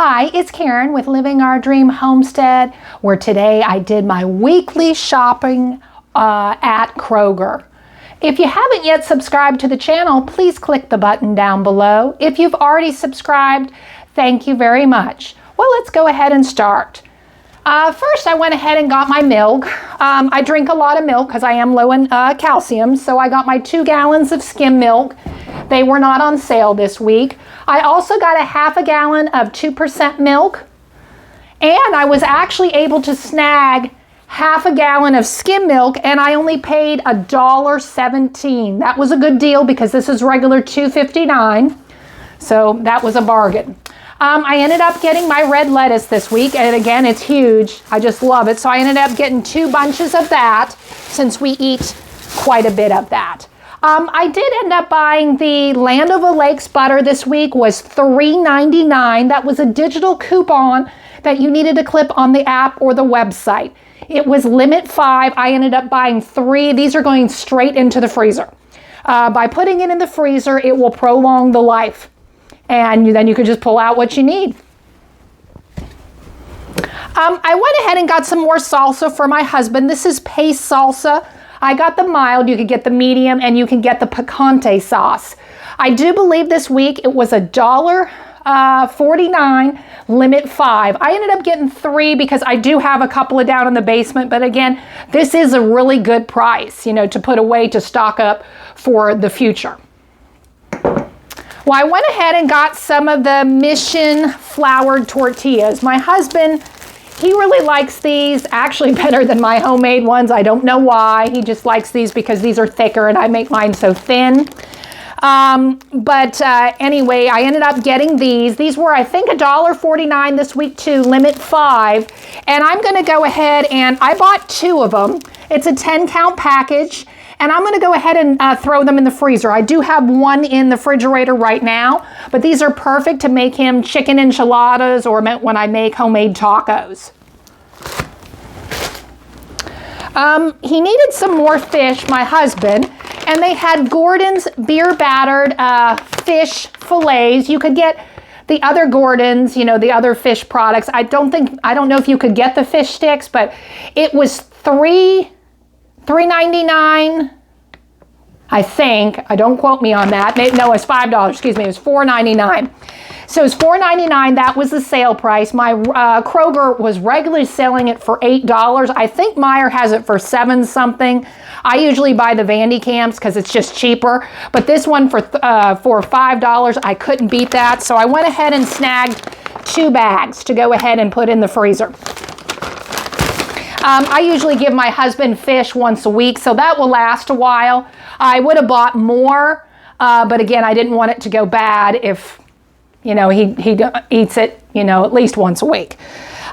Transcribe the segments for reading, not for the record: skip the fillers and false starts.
Hi, it's Karen with Living Our Dream Homestead, where today I did my weekly shopping at Kroger. If you haven't yet subscribed to the channel, please click the button down below. If you've already subscribed, thank you very much. Well, let's go ahead and start. First, I went ahead and got my milk. I drink a lot of milk because I am low in calcium, so I got my 2 gallons of skim milk. They were not on sale this week. I also got a half a gallon of 2% milk, and I was actually able to snag half a gallon of skim milk, and I only paid $1.17. That was a good deal because this is regular $2.59, so that was a bargain. I ended up getting my red lettuce this week, and again, it's huge. I just love it. So I ended up getting 2 bunches of that since we eat quite a bit of that. I did end up buying the Land Over Lakes butter this week, was $3.99. That was a digital coupon that you needed to clip on the app or the website. It was limit 5. I ended up buying 3. These are going straight into the freezer. By putting it in the freezer, it will prolong the life. And then you could just pull out what you need. I went ahead and got some more salsa for my husband. This is paste salsa. I got the mild, you could get the medium, and you can get the picante sauce. I do believe this week it was $1.49, limit 5. I ended up getting 3 because I do have a couple of down in the basement, but again, this is a really good price, to put away to stock up for the future. Well, I went ahead and got some of the Mission floured tortillas. My husband, he really likes these, actually better than my homemade ones. I don't know why. He just likes these because these are thicker and I make mine so thin. Anyway, I ended up getting these. These were, I think, $1.49 this week too, limit 5. And I'm going to go ahead and I bought 2 of them. It's a 10-count package. And I'm going to go ahead and throw them in the freezer. I do have one in the refrigerator right now, but these are perfect to make him chicken enchiladas or when I make homemade tacos. He needed some more fish, my husband, and they had Gordon's beer battered fish fillets. You could get the other Gordon's, the other fish products. I don't know if you could get the fish sticks, but it was $3.99, I think. Don't quote me on that. No, it's $5. Excuse me. It was $4.99. So it's $4.99. That was the sale price. My Kroger was regularly selling it for $8. I think Meijer has it for 7 something. I usually buy the Vandy Camps because it's just cheaper. But this one for $5, I couldn't beat that. So I went ahead and snagged 2 bags to go ahead and put in the freezer. I usually give my husband fish once a week, so that will last a while. I would have bought more, but again, I didn't want it to go bad if, he eats it, at least once a week.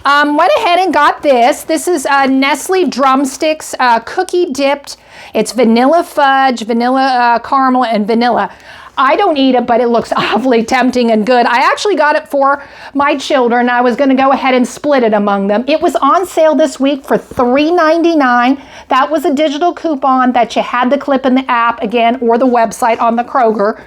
Went ahead and got this. This is Nestle Drumsticks, cookie dipped. It's vanilla fudge, vanilla caramel, and vanilla. I don't eat it, but it looks awfully tempting and good. I actually got it for my children. I was going to go ahead and split it among them. It was on sale this week for $3.99. That was a digital coupon that you had to clip in the app again or the website on the Kroger.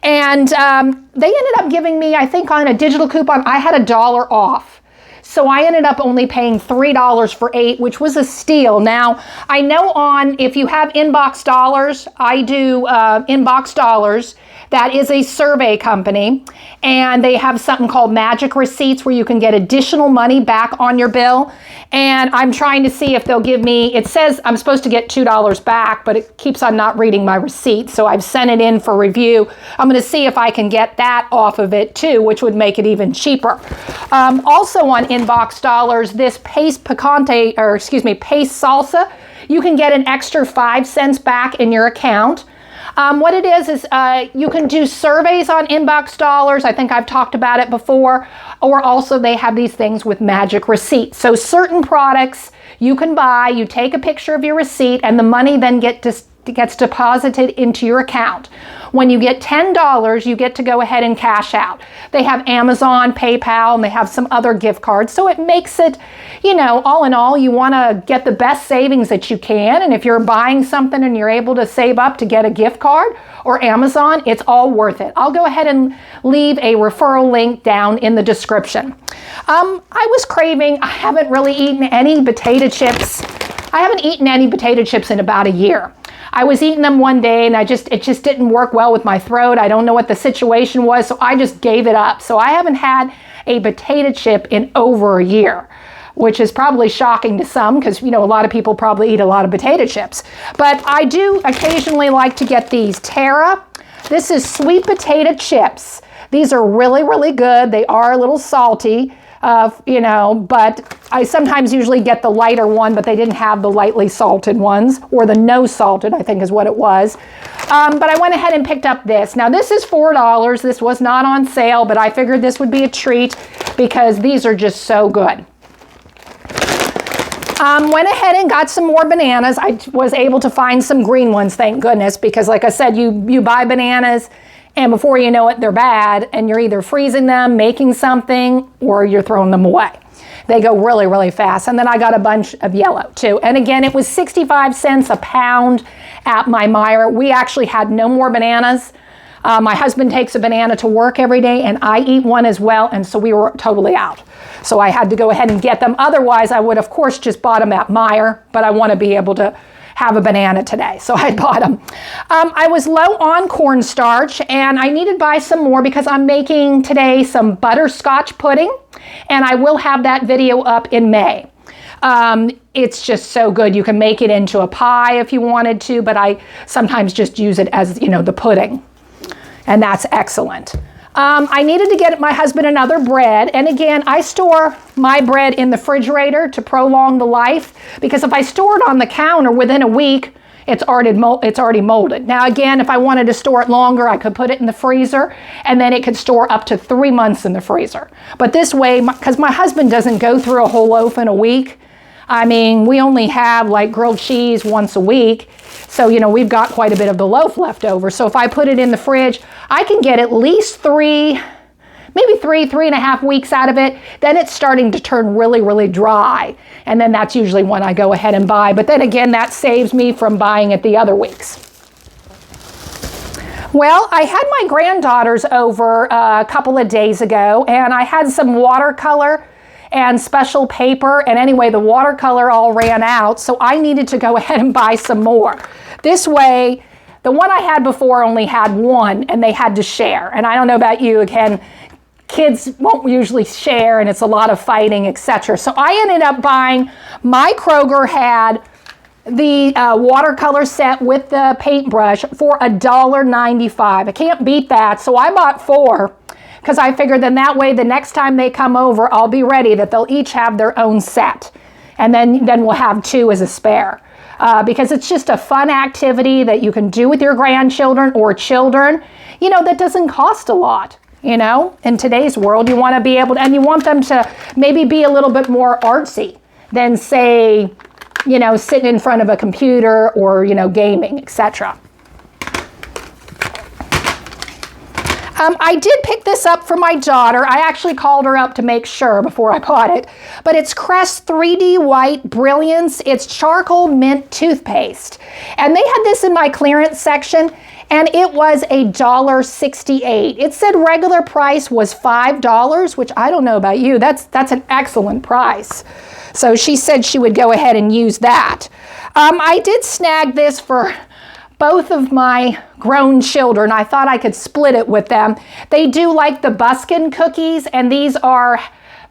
And they ended up giving me, I think on a digital coupon, I had $1 off. So I ended up only paying $3 for 8, which was a steal. Now, I know if you have Inbox Dollars, I do Inbox Dollars. That is a survey company, and they have something called Magic Receipts where you can get additional money back on your bill. And I'm trying to see if they'll give me, it says I'm supposed to get $2 back, but it keeps on not reading my receipt. So I've sent it in for review. I'm going to see if I can get that off of it too, which would make it even cheaper. Also on Inbox Dollars, this paste salsa, you can get an extra 5 cents back in your account. What it is you can do surveys on Inbox Dollars. I think I've talked about it before. Or also they have these things with Magic Receipts. So certain products you can buy, you take a picture of your receipt, and the money then gets gets deposited into your account. When you get $10, you get to go ahead and cash out. They have Amazon, PayPal, and they have some other gift cards. So it makes it, all in all, you want to get the best savings that you can. And if you're buying something and you're able to save up to get a gift card or Amazon, it's all worth it. I'll go ahead and leave a referral link down in the description. I was craving, I haven't really eaten any potato chips. I haven't eaten any potato chips in about a year. I was eating them one day and it just didn't work well with my throat. I don't know what the situation was, so I just gave it up. So I haven't had a potato chip in over a year, which is probably shocking to some because, a lot of people probably eat a lot of potato chips. But I do occasionally like to get these Terra. This is sweet potato chips. These are really, really good. They are a little salty. But I sometimes usually get the lighter one, but they didn't have the lightly salted ones, or the no salted, I think is what it was. But I went ahead and picked up this. Now this is $4. This was not on sale, but I figured this would be a treat because these are just so good. Went ahead and got some more bananas. I was able to find some green ones, thank goodness, because like I said, you buy bananas and before you know it, they're bad, and you're either freezing them, making something, or you're throwing them away. They go really, really fast. And then I got a bunch of yellow too. And again, it was 65 cents a pound at my Meijer. We actually had no more bananas. My husband takes a banana to work every day, and I eat one as well, and so we were totally out. So I had to go ahead and get them. Otherwise, I would, of course, just bought them at Meijer, but I want to be able to have a banana today, so I bought them. I was low on cornstarch, and I needed to buy some more because I'm making today some butterscotch pudding, and I will have that video up in May. It's just so good. You can make it into a pie if you wanted to, but I sometimes just use it as, the pudding, and that's excellent. I needed to get my husband another bread, and again, I store my bread in the refrigerator to prolong the life, because if I store it on the counter within a week, it's already molded. Now again, if I wanted to store it longer, I could put it in the freezer, and then it could store up to 3 months in the freezer. But this way, because my husband doesn't go through a whole loaf in a week, we only have like grilled cheese once a week. So, we've got quite a bit of the loaf left over. So if I put it in the fridge, I can get at least maybe three and a half weeks out of it. Then it's starting to turn really, really dry. And then that's usually when I go ahead and buy. But then again, that saves me from buying it the other weeks. Well, I had my granddaughters over a couple of days ago, and I had some watercolor and special paper, and anyway, the watercolor all ran out, so I needed to go ahead and buy some more. This way, the one I had before only had one, and they had to share. And I don't know about you, again, kids won't usually share, and it's a lot of fighting, etc. So I ended up buying, my Kroger had the watercolor set with the paintbrush for $1.95. I can't beat that, so I bought 4. Because I figured then that way the next time they come over, I'll be ready, that they'll each have their own set. And then we'll have 2 as a spare. Because it's just a fun activity that you can do with your grandchildren or children, that doesn't cost a lot. In today's world, you want to be able to, and you want them to maybe be a little bit more artsy than say, sitting in front of a computer or, gaming, etc. I did pick this up for my daughter. I actually called her up to make sure before I bought it. But it's Crest 3D White Brilliance. It's charcoal mint toothpaste. And they had this in my clearance section, and it was $1.68. It said regular price was $5, which I don't know about you. That's an excellent price. So she said she would go ahead and use that. I did snag this for both of my grown children. I thought I could split it with them. They do like the Buskin cookies, and these are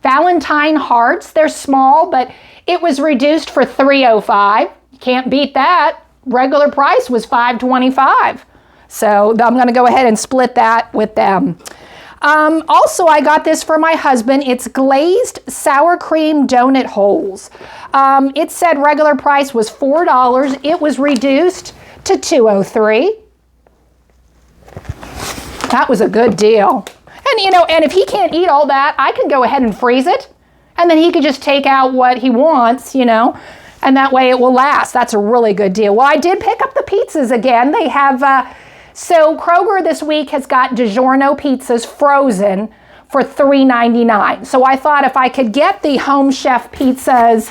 Valentine hearts. They're small, but it was reduced for $3.05. Can't beat that. Regular price was $5.25. So I'm going to go ahead and split that with them. Also, I got this for my husband. It's glazed sour cream donut holes. It said regular price was $4. It was reduced to $2.03. That was a good deal. And and if he can't eat all that, I can go ahead and freeze it, and then he could just take out what he wants, And that way it will last. That's a really good deal. Well, I did pick up the pizzas again. They have, so Kroger this week has got DiGiorno pizzas frozen for $3.99. So I thought if I could get the Home Chef pizzas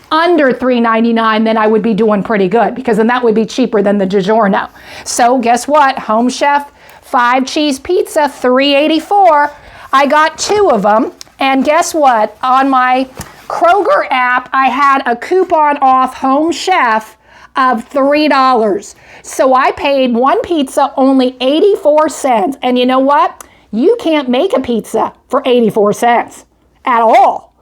under $3.99, then I would be doing pretty good, because then that would be cheaper than the DiGiorno. So guess what? Home Chef 5-cheese pizza, $3.84. I got 2 of them. And guess what? On my Kroger app, I had a coupon off Home Chef of $3. So I paid one pizza only 84 cents. And you know what? You can't make a pizza for 84 cents at all.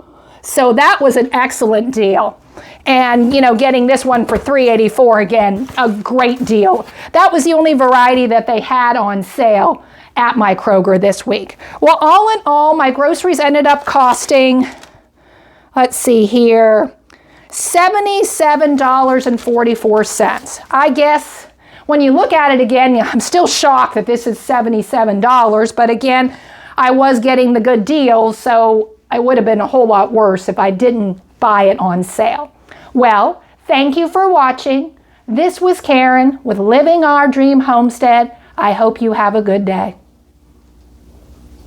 So that was an excellent deal. And, you know, getting this one for $3.84, again, a great deal. That was the only variety that they had on sale at my Kroger this week. Well, all in all, my groceries ended up costing, let's see here, $77.44. I guess when you look at it again, I'm still shocked that this is $77, but again, I was getting the good deals, so it would have been a whole lot worse if I didn't buy it on sale. Well, thank you for watching. This was Karen with Living Our Dream Homestead. I hope you have a good day.